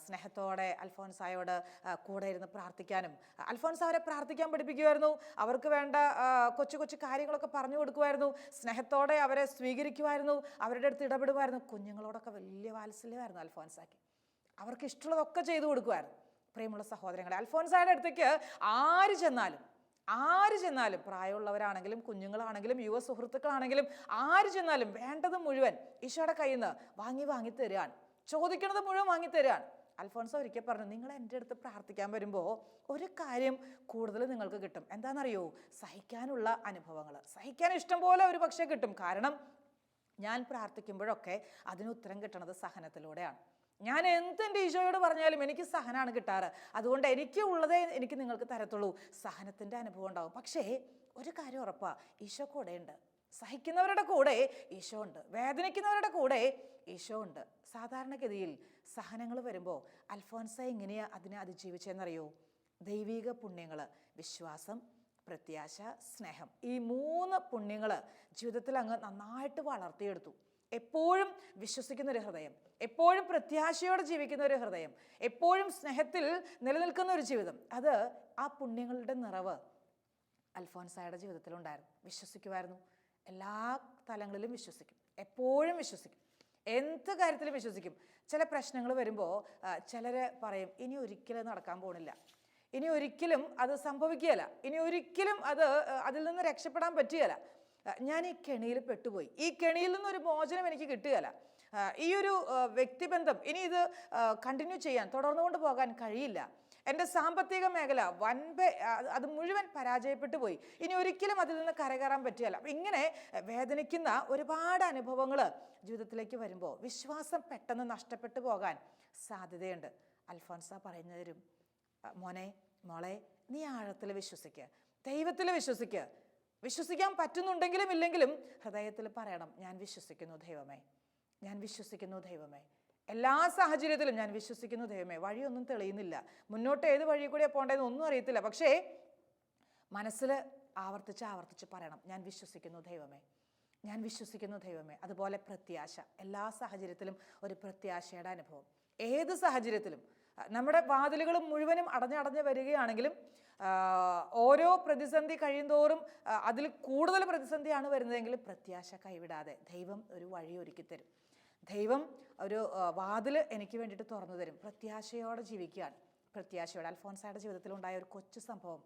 സ്നേഹത്തോടെ അൽഫോൻസായോട് കൂടെ ഇരുന്ന് പ്രാർത്ഥിക്കാനും. അൽഫോൻസ അവരെ പ്രാർത്ഥിക്കാൻ പഠിപ്പിക്കുമായിരുന്നു. അവർക്ക് വേണ്ട കൊച്ചു കാര്യങ്ങളൊക്കെ പറഞ്ഞു കൊടുക്കുമായിരുന്നു. സ്നേഹത്തോടെ അവരെ സ്വീകരിക്കുമായിരുന്നു, അവരുടെ അടുത്ത് ഇടപെടുമായിരുന്നു. കുഞ്ഞുങ്ങളോടൊക്കെ വലിയ വാത്സല്യമായിരുന്നു അൽഫോൻസാക്ക്. അവർക്ക് ഇഷ്ടമുള്ളതൊക്കെ ചെയ്തു കൊടുക്കുമായിരുന്നു. പ്രിയമുള്ള സഹോദരങ്ങളെ, അൽഫോൻസായുടെ അടുത്തേക്ക് ആര് ചെന്നാലും പ്രായമുള്ളവരാണെങ്കിലും കുഞ്ഞുങ്ങളാണെങ്കിലും യുവ സുഹൃത്തുക്കളാണെങ്കിലും ആര് ചെന്നാലും വേണ്ടത് മുഴുവൻ ഈശോയുടെ കയ്യിൽ നിന്ന് വാങ്ങി തരികയാണ്. ചോദിക്കുന്നത് മുഴുവൻ വാങ്ങി തരികയാണ്. അൽഫോൻസ ഒരിക്കൽ പറഞ്ഞു, നിങ്ങൾ എൻ്റെ അടുത്ത് പ്രാർത്ഥിക്കാൻ വരുമ്പോൾ ഒരു കാര്യം കൂടുതൽ നിങ്ങൾക്ക് കിട്ടും. എന്താണെന്നറിയോ? സഹിക്കാനുള്ള അനുഭവങ്ങൾ. സഹിക്കാൻ ഇഷ്ടം പോലെ ഒരു പക്ഷേ കിട്ടും. കാരണം ഞാൻ പ്രാർത്ഥിക്കുമ്പോഴൊക്കെ അതിന് ഉത്തരം കിട്ടണത് സഹനത്തിലൂടെയാണ്. ഞാൻ എന്തെൻ്റെ ഈശോയോട് പറഞ്ഞാലും എനിക്ക് സഹനമാണ് കിട്ടാറ്. അതുകൊണ്ട് എനിക്ക് ഉള്ളതേ എനിക്ക് നിങ്ങൾക്ക് തരത്തുള്ളൂ. സഹനത്തിൻ്റെ അനുഭവം ഉണ്ടാവും. പക്ഷേ ഒരു കാര്യം ഉറപ്പാ, ഈശോ കൂടെയുണ്ട്. സഹിക്കുന്നവരുടെ കൂടെ ഈശോ ഉണ്ട്, വേദനിക്കുന്നവരുടെ കൂടെ ഈശോ ഉണ്ട്. സാധാരണഗതിയിൽ സഹനങ്ങൾ വരുമ്പോൾ അൽഫോൻസ എങ്ങനെയാ അതിനെ അതിജീവിച്ചെന്നറിയോ? ദൈവിക പുണ്യങ്ങൾ, വിശ്വാസം, പ്രത്യാശ, സ്നേഹം, ഈ 3 പുണ്യങ്ങൾ ജീവിതത്തിൽ അങ്ങ് നന്നായിട്ട് വളർത്തിയെടുത്തു. എപ്പോഴും വിശ്വസിക്കുന്ന ഒരു ഹൃദയം, എപ്പോഴും പ്രത്യാശയോടെ ജീവിക്കുന്ന ഒരു ഹൃദയം, എപ്പോഴും സ്നേഹത്തിൽ നിലനിൽക്കുന്ന ഒരു ജീവിതം, അത് ആ പുണ്യങ്ങളുടെ നിറവ് അൽഫോൻസായുടെ ജീവിതത്തിലുണ്ടായിരുന്നു. വിശ്വസിക്കുമായിരുന്നു. എല്ലാ തലങ്ങളിലും വിശ്വസിക്കും, എപ്പോഴും വിശ്വസിക്കും, എന്ത് കാര്യത്തിലും വിശ്വസിക്കും. ചില പ്രശ്നങ്ങൾ വരുമ്പോൾ ചിലർ പറയും, ഇനി ഒരിക്കലും നടക്കാൻ പോണില്ല, ഇനി ഒരിക്കലും അത് സംഭവിക്കുകയില്ല, ഇനി ഒരിക്കലും അതിൽ നിന്ന് രക്ഷപ്പെടാൻ പറ്റുകയില്ല, ഞാൻ ഈ കെണിയിൽ പെട്ടുപോയി, ഈ കെണിയിൽ നിന്നൊരു മോചനം എനിക്ക് കിട്ടുകയില്ല, ഈ ഒരു വ്യക്തിബന്ധം ഇനി ഇത് കണ്ടിന്യൂ ചെയ്യാൻ തുടർന്നുകൊണ്ട് പോകാൻ കഴിയില്ല എൻ്റെ സാമ്പത്തിക മേഖല അത് മുഴുവൻ പരാജയപ്പെട്ടു പോയി, ഇനി ഒരിക്കലും അതിൽ നിന്ന് കരകയറാൻ പറ്റുകയില്ല. അപ്പം ഇങ്ങനെ വേദനിക്കുന്ന ഒരുപാട് അനുഭവങ്ങൾ ജീവിതത്തിലേക്ക് വരുമ്പോൾ വിശ്വാസം പെട്ടെന്ന് നഷ്ടപ്പെട്ടു പോകാൻ സാധ്യതയുണ്ട്. അൽഫോൻസ പറഞ്ഞു തരും, മോനെ മോളെ, നീ ആഴത്തിൽ വിശ്വസിക്കുക, ദൈവത്തിൽ വിശ്വസിക്കുക. വിശ്വസിക്കാൻ പറ്റുന്നുണ്ടെങ്കിലും ഇല്ലെങ്കിലും ഹൃദയത്തിൽ പറയണം, ഞാൻ വിശ്വസിക്കുന്നു ദൈവമേ, ഞാൻ വിശ്വസിക്കുന്നു ദൈവമേ, എല്ലാ സാഹചര്യത്തിലും ഞാൻ വിശ്വസിക്കുന്നു ദൈവമേ. വഴിയൊന്നും തെളിയുന്നില്ല, മുന്നോട്ട് ഏത് വഴി കൂടിയാണ് പോകേണ്ടതെന്ന് ഒന്നും അറിയത്തില്ല, പക്ഷേ മനസ്സിൽ ആവർത്തിച്ച് പറയണം, ഞാൻ വിശ്വസിക്കുന്നു ദൈവമേ, ഞാൻ വിശ്വസിക്കുന്നു ദൈവമേ. അതുപോലെ പ്രത്യാശ, എല്ലാ സാഹചര്യത്തിലും ഒരു പ്രത്യാശയുടെ അനുഭവം. ഏത് സാഹചര്യത്തിലും നമ്മുടെ വാതിലുകളും മുഴുവനും അടഞ്ഞടഞ്ഞ് വരികയാണെങ്കിലും ഓരോ പ്രതിസന്ധി കഴിയുന്തോറും അതിൽ കൂടുതൽ പ്രതിസന്ധിയാണ് വരുന്നതെങ്കിൽ പ്രത്യാശ കൈവിടാതെ ദൈവം ഒരു വഴി ഒരുക്കി തരും. ദൈവം ഒരു വാതിൽ എനിക്ക് വേണ്ടിയിട്ട് തുറന്നു തരും. പ്രത്യാശയോടെ ജീവിക്കാൻ, പ്രത്യാശയോടെ. അൽഫോൻസയുടെ ജീവിതത്തിലുണ്ടായ ഒരു കൊച്ചു സംഭവം,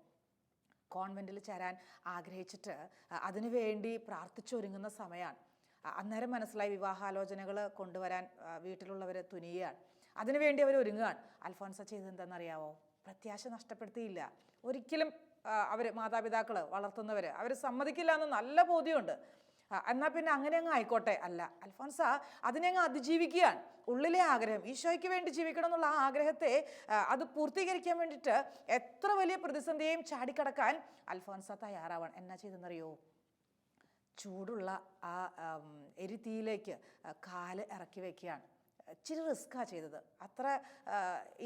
കോൺവെൻറ്റിൽ ചേരാൻ ആഗ്രഹിച്ചിട്ട് അതിനു വേണ്ടി പ്രാർത്ഥിച്ചൊരുങ്ങുന്ന സമയമാണ്. അന്നേരം മനസ്സിലായി വിവാഹാലോചനകൾ കൊണ്ടുവരാൻ വീട്ടിലുള്ളവർ തുനിയുകയാണ്, അതിനുവേണ്ടി അവർ ഒരുങ്ങുകയാണ്. അൽഫോൻസ ചെയ്തത് എന്താണെന്നറിയാവോ? പ്രത്യാശ നഷ്ടപ്പെടുത്തിയില്ല. ഒരിക്കലും അവർ മാതാപിതാക്കൾ വളർത്തുന്നവർ അവർ സമ്മതിക്കില്ല എന്ന് നല്ല ബോധ്യമുണ്ട്. എന്നാൽ പിന്നെ അങ്ങനെ അങ്ങ് ആയിക്കോട്ടെ, അല്ല, അൽഫോൻസ അതിനെ അങ്ങ് അതിജീവിക്കുകയാണ്. ഉള്ളിലെ ആഗ്രഹം, ഈശോയ്ക്ക് വേണ്ടി ജീവിക്കണം എന്നുള്ള ആ ആഗ്രഹത്തെ അത് പൂർത്തീകരിക്കാൻ വേണ്ടിയിട്ട് എത്ര വലിയ പ്രതിസന്ധിയെയും ചാടിക്കടക്കാൻ അൽഫോൻസ തയ്യാറാവാൻ. എന്നാ ചെയ്തെന്നറിയോ? ചൂടുള്ള ആ എരിതീയിലേക്ക് കാല് ഇറക്കി വയ്ക്കുകയാണ്. ഇച്ചിരി റിസ്ക്കാണ് ചെയ്തത്, അത്ര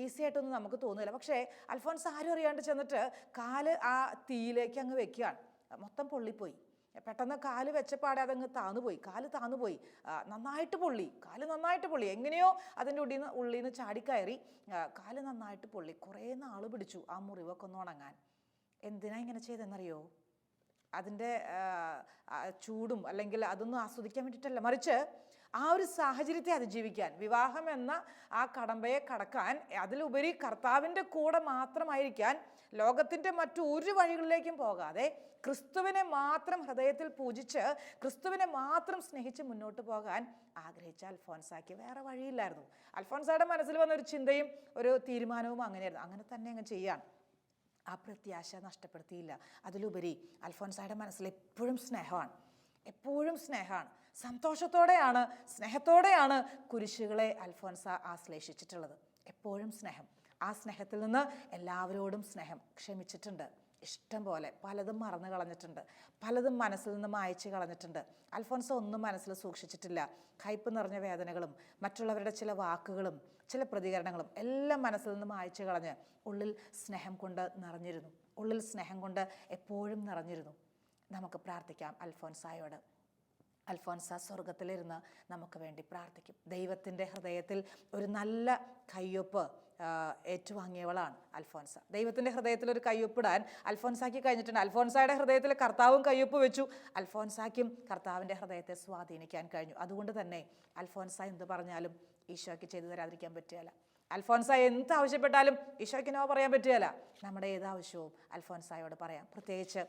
ഈസി ആയിട്ടൊന്നും നമുക്ക് തോന്നില്ല. പക്ഷേ അൽഫോൻസ ആരും അറിയാണ്ട് ചെന്നിട്ട് കാല് ആ തീയിലേക്ക് അങ്ങ് വെക്കുകയാണ്. മൊത്തം പൊള്ളിപ്പോയി. പെട്ടെന്ന് കാല് വെച്ചപ്പാടെ അതങ്ങ് താന്നുപോയി, കാല് താന്നുപോയി, നന്നായിട്ട് പൊള്ളി, കാല് നന്നായിട്ട് പൊള്ളി. എങ്ങനെയോ അതിൻ്റെ ഉള്ളിൽ നിന്ന് ചാടിക്കയറി കാല് നന്നായിട്ട് പൊള്ളി. കുറേ നാൾ പിടിച്ചു ആ മുറിവൊക്കെ ഒന്ന് ഉണങ്ങാൻ. എന്തിനാ ഇങ്ങനെ ചെയ്തെന്നറിയോ? അതിൻ്റെ ചൂടും അല്ലെങ്കിൽ അതൊന്നും ആസ്വദിക്കാൻ വേണ്ടിയിട്ടല്ല, മറിച്ച് ആ ഒരു സാഹചര്യത്തെ അതിജീവിക്കാൻ, വിവാഹം എന്ന ആ കടമ്പയെ കടക്കാൻ, അതിലുപരി കർത്താവിൻ്റെ കൂടെ മാത്രമായിരിക്കാൻ, ലോകത്തിൻ്റെ മറ്റു ഒരു വഴികളിലേക്കും പോകാതെ ക്രിസ്തുവിനെ മാത്രം ഹൃദയത്തിൽ പൂജിച്ച് ക്രിസ്തുവിനെ മാത്രം സ്നേഹിച്ച് മുന്നോട്ട് പോകാൻ ആഗ്രഹിച്ച അൽഫോൻസാക്ക് വേറെ വഴിയില്ലായിരുന്നു. അൽഫോൻസയുടെ മനസ്സിൽ വന്ന ഒരു ചിന്തയും ഒരു തീരുമാനവും അങ്ങനെയായിരുന്നു. അങ്ങനെ തന്നെ അങ്ങ് ചെയ്യാൻ ആ പ്രത്യാശ നഷ്ടപ്പെടുത്തിയില്ല. അതിലുപരി അൽഫോൻസയുടെ മനസ്സിൽ എപ്പോഴും സ്നേഹമാണ്, എപ്പോഴും സ്നേഹമാണ്. സന്തോഷത്തോടെയാണ്, സ്നേഹത്തോടെയാണ് കുരിശുകളെ അൽഫോൻസ ആശ്ലേഷിച്ചിട്ടുള്ളത്. എപ്പോഴും സ്നേഹം. ആ സ്നേഹത്തിൽ നിന്ന് എല്ലാവരോടും സ്നേഹം, ക്ഷമിച്ചിട്ടുണ്ട് ഇഷ്ടം പോലെ, പലതും മറന്നു കളഞ്ഞിട്ടുണ്ട്, പലതും മനസ്സിൽ നിന്ന് മായച്ച് കളഞ്ഞിട്ടുണ്ട്. അൽഫോൻസ ഒന്നും മനസ്സിൽ സൂക്ഷിച്ചിട്ടില്ല. കയ്പ് നിറഞ്ഞ വേദനകളും മറ്റുള്ളവരുടെ ചില വാക്കുകളും ചില പ്രതികരണങ്ങളും എല്ലാം മനസ്സിൽ നിന്ന് മായച്ച് കളഞ്ഞ് ഉള്ളിൽ സ്നേഹം കൊണ്ട് നിറഞ്ഞിരുന്നു, ഉള്ളിൽ സ്നേഹം കൊണ്ട് എപ്പോഴും നിറഞ്ഞിരുന്നു. നമുക്ക് പ്രാർത്ഥിക്കാം അൽഫോൻസായോട്. അൽഫോൻസ സ്വർഗത്തിലിരുന്ന് നമുക്ക് വേണ്ടി പ്രാർത്ഥിക്കും. ദൈവത്തിൻ്റെ ഹൃദയത്തിൽ ഒരു നല്ല കയ്യൊപ്പ് ഏറ്റുവാങ്ങിയവളാണ് അൽഫോൻസ. ദൈവത്തിൻ്റെ ഹൃദയത്തിൽ ഒരു കയ്യൊപ്പിടാൻ അൽഫോൻസാക്ക് കഴിഞ്ഞിട്ടുണ്ട്. അൽഫോൻസയുടെ ഹൃദയത്തിൽ കർത്താവും കയ്യൊപ്പ് വെച്ചു, അൽഫോൻസാക്കും കർത്താവിൻ്റെ ഹൃദയത്തെ സ്വാധീനിക്കാൻ കഴിഞ്ഞു. അതുകൊണ്ട് തന്നെ അൽഫോൻസ എന്ത് പറഞ്ഞാലും ഈശോയ്ക്ക് ചെയ്തു തരാതിരിക്കാൻ പറ്റുകയില്ല. അൽഫോൻസ എന്ത് ആവശ്യപ്പെട്ടാലും ഈശോയ്ക്ക് നോ പറയാൻ പറ്റുകയില്ല. നമ്മുടെ ഏതാവശ്യവും അൽഫോൻസായോട് പറയാം. പ്രത്യേകിച്ച്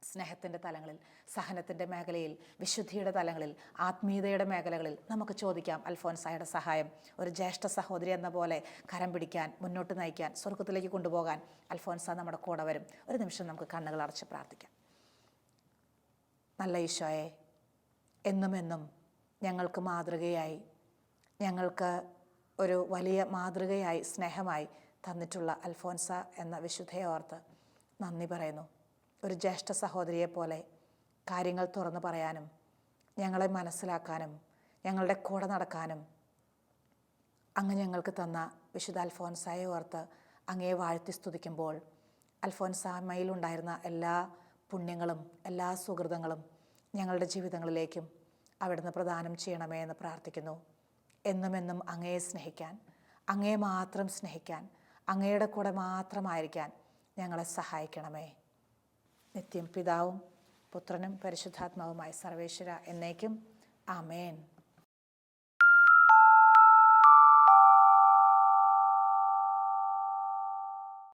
സ്നേഹത്തിൻ്റെ തലങ്ങളിൽ, സഹനത്തിൻ്റെ മേഖലയിൽ, വിശുദ്ധിയുടെ തലങ്ങളിൽ, ആത്മീയതയുടെ മേഖലകളിൽ നമുക്ക് ചോദിക്കാം അൽഫോൻസായുടെ സഹായം. ഒരു ജ്യേഷ്ഠ സഹോദരി എന്ന പോലെ കരം പിടിക്കാൻ, മുന്നോട്ട് നയിക്കാൻ, സ്വർഗത്തിലേക്ക് കൊണ്ടുപോകാൻ അൽഫോൻസ നമ്മുടെ കൂടെ വരും. ഒരു നിമിഷം നമുക്ക് കണ്ണുകൾ അടച്ച് പ്രാർത്ഥിക്കാം. നല്ല ഈശോയെ, എന്നും എന്നും ഞങ്ങൾക്ക് മാതൃകയായി, ഞങ്ങൾക്ക് ഒരു വലിയ മാതൃകയായി, സ്നേഹമായി തന്നിട്ടുള്ള അൽഫോൻസ എന്ന വിശുദ്ധയെ ഓർത്ത് നന്ദി പറയുന്നു. ഒരു ജ്യേഷ്ഠ സഹോദരിയെ പോലെ കാര്യങ്ങൾ തുറന്നു പറയാനും, ഞങ്ങളെ മനസ്സിലാക്കാനും, ഞങ്ങളുടെ കൂടെ നടക്കാനും അങ്ങ് ഞങ്ങൾക്ക് തന്ന വിശുദ്ധ അൽഫോൻസായെ ഓർത്ത് അങ്ങയെ വാഴ്ത്തി സ്തുതിക്കുമ്പോൾ അൽഫോൻസാമയിലുണ്ടായിരുന്ന എല്ലാ പുണ്യങ്ങളും എല്ലാ സുഹൃതങ്ങളും ഞങ്ങളുടെ ജീവിതങ്ങളിലേക്കും അവിടുന്ന് പ്രദാനം ചെയ്യണമേ എന്ന് പ്രാർത്ഥിക്കുന്നു. എന്നുമെന്നും അങ്ങയെ സ്നേഹിക്കാൻ, അങ്ങയെ മാത്രം സ്നേഹിക്കാൻ, അങ്ങയുടെ കൂടെ മാത്രമായിരിക്കാൻ ഞങ്ങളെ സഹായിക്കണമേ. നിത്യം പിതാവും പുത്രനും പരിശുദ്ധാത്മാവുമായ സർവേശ്വര എന്നേക്കും ആമേൻ.